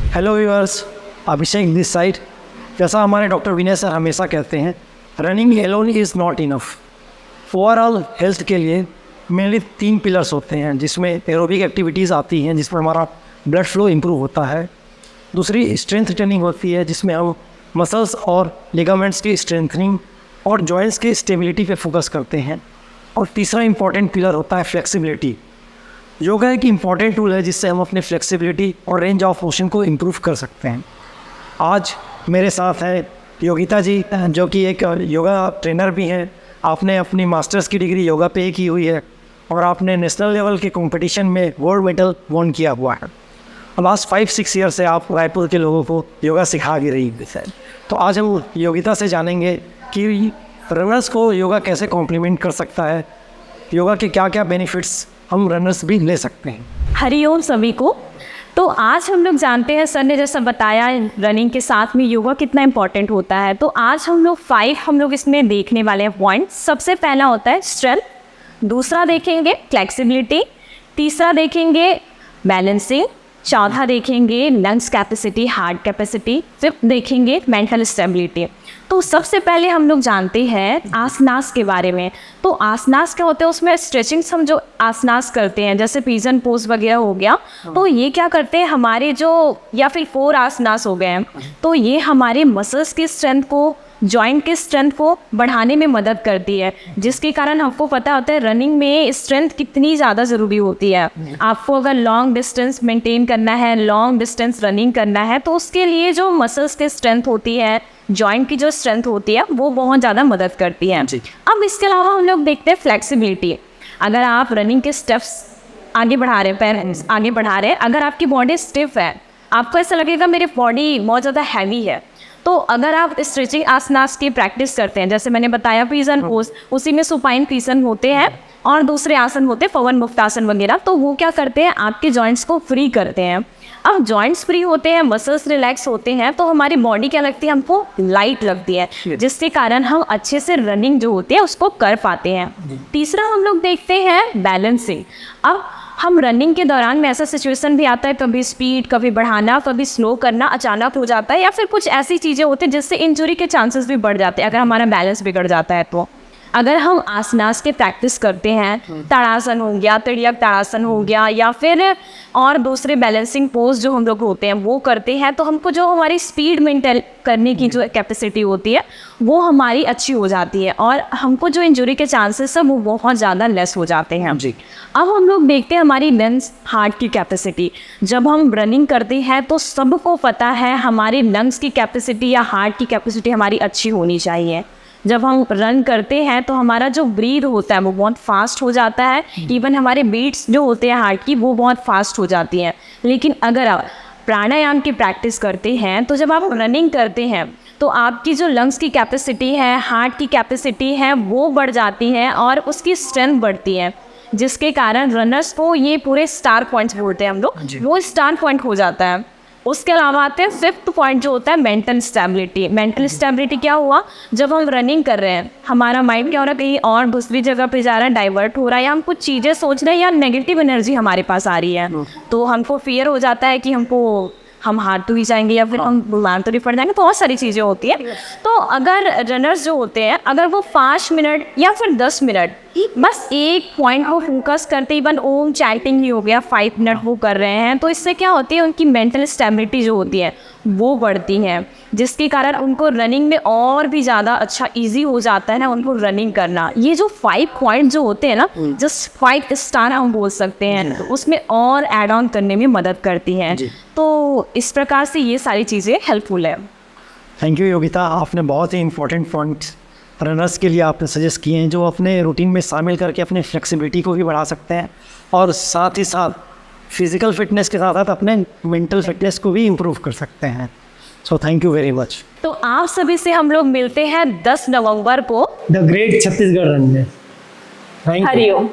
Hello viewers, Abhishek this side. जैसा हमारे doctor Vinay sir हमेशा कहते हैं, running alone is not enough. Overall health के लिए मेनली 3 पिलर्स होते हैं, जिसमें एरोबिक एक्टिविटीज़ आती हैं जिसमें हमारा ब्लड फ्लो इम्प्रूव होता है। दूसरी स्ट्रेंथ ट्रेनिंग होती है जिसमें हम मसल्स और लिगामेंट्स की स्ट्रेंथनिंग और जॉइंट्स की स्टेबिलिटी पे फोकस करते हैं। और तीसरा इम्पॉर्टेंट पिलर होता है फ्लेक्सिबिलिटी। योगा एक इम्पॉर्टेंट टूल है जिससे हम अपने फ्लेक्सिबिलिटी और रेंज ऑफ मोशन को इम्प्रूव कर सकते हैं। आज मेरे साथ है योगिता जी, जो कि एक योगा ट्रेनर भी हैं। आपने अपनी मास्टर्स की डिग्री योगा पे की हुई है और आपने नेशनल लेवल के कंपटीशन में गोल्ड मेडल वॉन किया हुआ है। लास्ट 5-6 ईयर से आप रायपुर के लोगों को योगा सिखा भी रही है। तो आज हम योगिता से जानेंगे कि रनर्स को योगा कैसे कॉम्प्लीमेंट कर सकता है, योगा के क्या क्या बेनिफिट्स हम रनर्स भी ले सकते हैं। हरिओम सभी को। तो आज हम लोग जानते हैं, सर ने जैसा बताया रनिंग के साथ में योगा कितना इम्पॉर्टेंट होता है। तो आज हम लोग इसमें देखने वाले हैं पॉइंट। सबसे पहला होता है स्ट्रेंथ, दूसरा देखेंगे फ्लेक्सिबिलिटी, तीसरा देखेंगे बैलेंसिंग, चौथा देखेंगे lungs capacity, heart capacity, fifth देखेंगे मेंटल स्टेबिलिटी। तो सबसे पहले हम लोग जानते हैं आसनास के बारे में। तो आसनास क्या होते हैं, उसमें स्ट्रेचिंग्स हम जो आसनास करते हैं, जैसे पिजन पोज वगैरह हो गया, तो ये क्या करते हैं हमारे जो, या फिर 4 आसनास हो गए हैं, तो ये हमारे मसल्स की स्ट्रेंथ को, जॉइंट की स्ट्रेंथ को बढ़ाने में मदद करती है, जिसके कारण हमको पता होता है रनिंग में स्ट्रेंथ कितनी ज़्यादा ज़रूरी होती है। आपको अगर लॉन्ग डिस्टेंस मेंटेन करना है, लॉन्ग डिस्टेंस रनिंग करना है, तो उसके लिए जो मसल्स की स्ट्रेंथ होती है, जॉइंट की जो स्ट्रेंथ होती है, वो बहुत ज़्यादा मदद करती है। अब इसके अलावा हम लोग देखते हैं फ्लेक्सिबिलिटी। अगर आप रनिंग के स्टेप्स आगे बढ़ा रहे हैं, पैर आगे बढ़ा रहे हैं, अगर आपकी बॉडी स्टिफ है, आपको ऐसा लगेगा मेरी बॉडी बहुत ज़्यादा हैवी है, तो अगर आप स्ट्रेचिंग आसनास की प्रैक्टिस करते हैं, जैसे मैंने बताया पिजन पोज, उसी में सुपाइन पिजन होते हैं और दूसरे आसन होते हैं पवन मुक्त आसन वगैरह, तो वो क्या करते हैं आपके जॉइंट्स को फ्री करते हैं। अब जॉइंट्स फ्री होते हैं, मसल्स रिलैक्स होते हैं, तो हमारी बॉडी क्या लगती है, हमको लाइट लगती है, जिसके कारण हम अच्छे से रनिंग जो होती है उसको कर पाते हैं। तीसरा हम लोग देखते हैं बैलेंसिंग। अब हम रनिंग के दौरान में ऐसा सिचुएशन भी आता है, कभी स्पीड, कभी बढ़ाना, कभी स्लो करना अचानक हो जाता है, या फिर कुछ ऐसी चीज़ें होती हैं जिससे इंजरी के चांसेस भी बढ़ जाते हैं अगर हमारा बैलेंस बिगड़ जाता है। तो अगर हम आसनास के प्रैक्टिस करते हैं, ताड़ासन हो गया, तिर्यक ताड़ासन हो गया, या फिर और दूसरे बैलेंसिंग पोज जो हम लोग होते हैं वो करते हैं, तो हमको जो हमारी स्पीड मेंटेन करने की जो कैपेसिटी होती है वो हमारी अच्छी हो जाती है और हमको जो इंजरी के चांसेस है वो बहुत ज़्यादा लेस हो जाते हैं। जी। अब हम लोग देखते हैं हमारी लंग्स, हार्ट की कैपेसिटी। जब हम रनिंग करते हैं तो सबको पता है हमारी लंग्स की कैपेसिटी या हार्ट की कैपेसिटी हमारी अच्छी होनी चाहिए। जब हम रन करते हैं तो हमारा जो ब्रीथ होता है वो बहुत फास्ट हो जाता है, इवन हमारे बीट्स जो होते हैं हार्ट की वो बहुत फास्ट हो जाती हैं। लेकिन अगर आप प्राणायाम की प्रैक्टिस करते हैं, तो जब आप रनिंग करते हैं तो आपकी जो लंग्स की कैपेसिटी है, हार्ट की कैपेसिटी है, वो बढ़ जाती है और उसकी स्ट्रेंथ बढ़ती है, जिसके कारण रनर्स को ये पूरे स्टार पॉइंट्स बोलते हैं हम लोग, वो स्टार पॉइंट हो जाता है। उसके अलावा आते हैं 5th पॉइंट जो होता है मेंटल स्टेबिलिटी। मेंटल स्टेबिलिटी क्या हुआ, जब हम रनिंग कर रहे हैं हमारा माइंड क्या हो रहा है, कहीं और दूसरी जगह पे जा रहा है, डाइवर्ट हो रहा है, या हम कुछ चीज़ें सोच रहे हैं या नेगेटिव एनर्जी हमारे पास आ रही है, तो हमको फियर हो जाता है कि हम हार तो ही जाएंगे या फिर हम बीमार तो नहीं पड़ जाएंगे, बहुत सारी चीज़ें होती हैं। तो अगर रनर्स जो होते हैं, अगर वो 5 मिनट या फिर 10 मिनट बस एक पॉइंट को फोकस करते, इवन ओम चैंटिंग ही हो गया, 5 मिनट वो कर रहे हैं, तो इससे क्या होती है उनकी मेंटल स्टेबिलिटी जो होती है वो बढ़ती है, जिसके कारण उनको रनिंग में और भी ज़्यादा अच्छा इजी हो जाता है ना उनको रनिंग करना। ये जो 5 पॉइंट जो होते हैं ना, जस्ट 5 स्टार हम बोल सकते हैं, तो उसमें और ऐड ऑन करने में मदद करती हैं। तो इस प्रकार से ये सारी चीज़ें हेल्पफुल है। थैंक यू योगिता, आपने बहुत ही इंपॉर्टेंट पॉइंट्स रनर्स के लिए आपने सजेस्ट किए हैं, जो अपने रूटीन में शामिल करके अपने फ्लेक्सिबिलिटी को भी बढ़ा सकते हैं और साथ ही साथ फिज़िकल फिटनेस के साथ साथ अपने मेंटल फिटनेस को भी इम्प्रूव कर सकते हैं। So thank you very much. तो आप सभी से हम लोग मिलते हैं 10 नवंबर को द ग्रेट छत्तीसगढ़ रन में। Thank you. हरिओम।